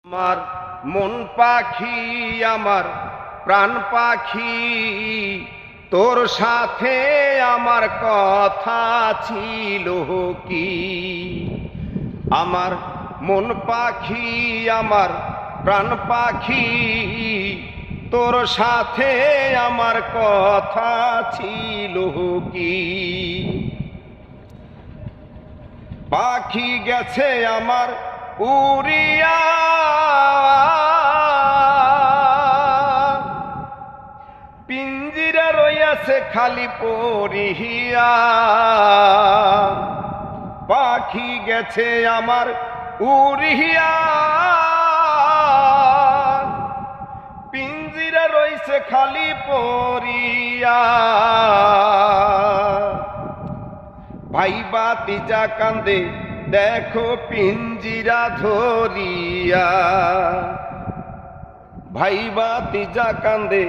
আমার মন পাখি আমার প্রাণ পাখি তোর সাথে আমার কথা ছিল কি। আমার মন পাখি আমার প্রাণ পাখি তোর সাথে আমার কথা ছিল কি। পাখি গেছে আমার উড়িয়া পিঞ্জিরা রইয়াছে খালি পড়িয়া। পাখি গেছে আমার উড়িয়া পিঞ্জিরা রইছে খালি পড়িয়া। ভাই বাতিজা কান্দে দেখো পিঞ্জিরা ধরিয়া। ভাই বাতিজা কান্দে